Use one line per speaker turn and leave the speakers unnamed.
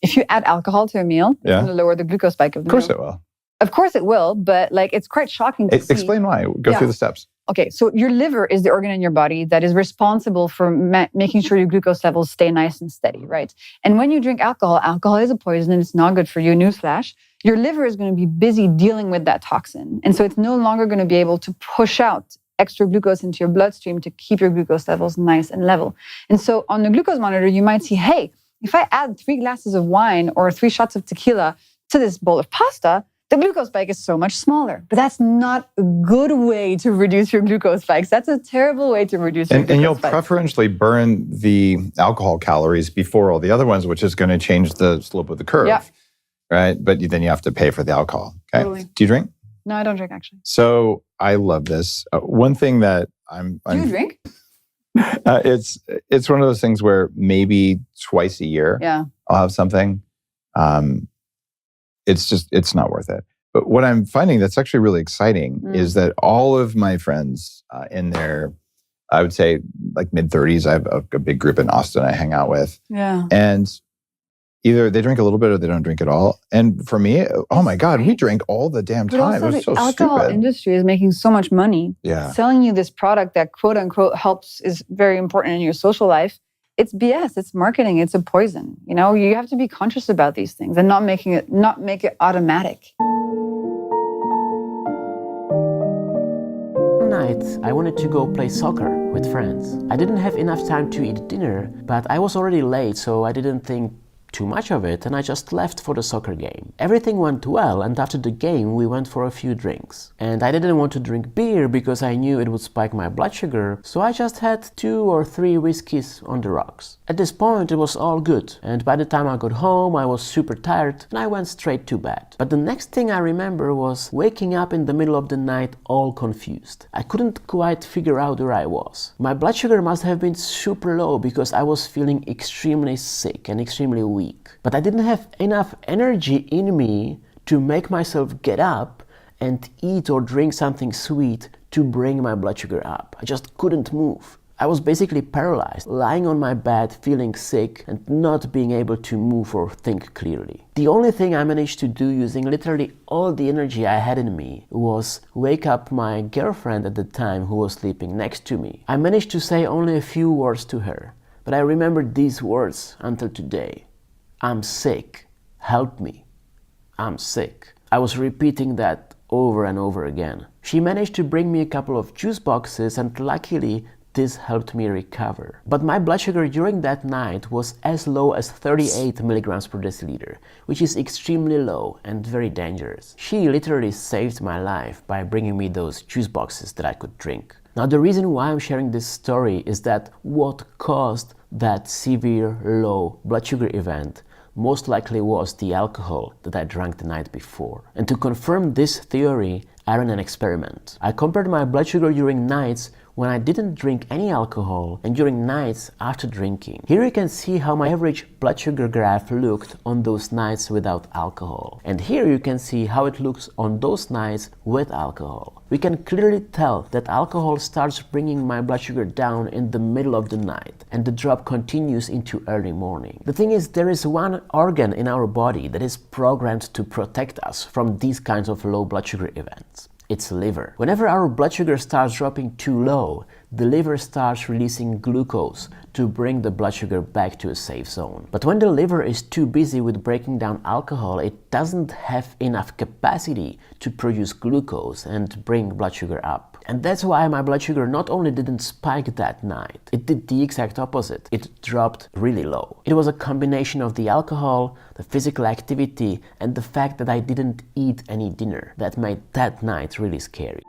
if you add alcohol to a meal, it's going to lower the glucose spike of the meal.
Of course it will.
Of course it will, but like it's quite shocking to see.
Explain why. Go through the steps.
Okay, so your liver is the organ in your body that is responsible for making sure your glucose levels stay nice and steady, right? And when you drink alcohol, alcohol is a poison and it's not good for you, newsflash. Your liver is going to be busy dealing with that toxin. And so it's no longer going to be able to push out extra glucose into your bloodstream to keep your glucose levels nice and level. And so on the glucose monitor, you might see, hey, if I add 3 glasses of wine or 3 shots of tequila to this bowl of pasta, the glucose spike is so much smaller. But that's not a good way to reduce your glucose spikes. That's a terrible way to reduce your glucose spikes. And
you'll preferentially burn the alcohol calories before all the other ones, which is going to change the slope of the curve, right? But then you have to pay for the alcohol. Okay.
Totally.
Do you drink?
No, I don't drink, actually.
So I love this. One thing that I'm
Do you drink?
It's one of those things where maybe twice a year I'll have something. It's not worth it. But what I'm finding that's actually really exciting is that all of my friends in their, I would say like mid-30s, I have a big group in Austin I hang out with.
Yeah.
And either they drink a little bit or they don't drink at all. And for me, oh my God, we drank all the damn time. It was so
the alcohol industry is making so much money.
Yeah.
Selling you this product that quote unquote helps is very important in your social life. It's BS. It's marketing. It's a poison. You know, you have to be conscious about these things and not make it automatic.
One night, I wanted to go play soccer with friends. I didn't have enough time to eat dinner, but I was already late, so I didn't think too much of it, and I just left for the soccer game. Everything went well, and after the game we went for a few drinks. And I didn't want to drink beer because I knew it would spike my blood sugar, so I just had 2 or 3 whiskeys on the rocks. At this point it was all good, and by the time I got home I was super tired and I went straight to bed. But the next thing I remember was waking up in the middle of the night all confused. I couldn't quite figure out where I was. My blood sugar must have been super low because I was feeling extremely sick and extremely weak. But I didn't have enough energy in me to make myself get up and eat or drink something sweet to bring my blood sugar up. I just couldn't move. I was basically paralyzed, lying on my bed, feeling sick and not being able to move or think clearly. The only thing I managed to do using literally all the energy I had in me was wake up my girlfriend at the time who was sleeping next to me. I managed to say only a few words to her, but I remember these words until today. I'm sick. Help me. I'm sick. I was repeating that over and over again. She managed to bring me a couple of juice boxes and luckily this helped me recover. But my blood sugar during that night was as low as 38 milligrams per deciliter, which is extremely low and very dangerous. She literally saved my life by bringing me those juice boxes that I could drink. Now the reason why I'm sharing this story is that what caused that severe low blood sugar event most likely was the alcohol that I drank the night before. And to confirm this theory, I ran an experiment. I compared my blood sugar during nights when I didn't drink any alcohol and during nights after drinking. Here you can see how my average blood sugar graph looked on those nights without alcohol. And here you can see how it looks on those nights with alcohol. We can clearly tell that alcohol starts bringing my blood sugar down in the middle of the night and the drop continues into early morning. The thing is, there is one organ in our body that is programmed to protect us from these kinds of low blood sugar events. It's liver. Whenever our blood sugar starts dropping too low, the liver starts releasing glucose to bring the blood sugar back to a safe zone. But when the liver is too busy with breaking down alcohol, it doesn't have enough capacity to produce glucose and bring blood sugar up. And that's why my blood sugar not only didn't spike that night, it did the exact opposite. It dropped really low. It was a combination of the alcohol, the physical activity, and the fact that I didn't eat any dinner that made that night really scary.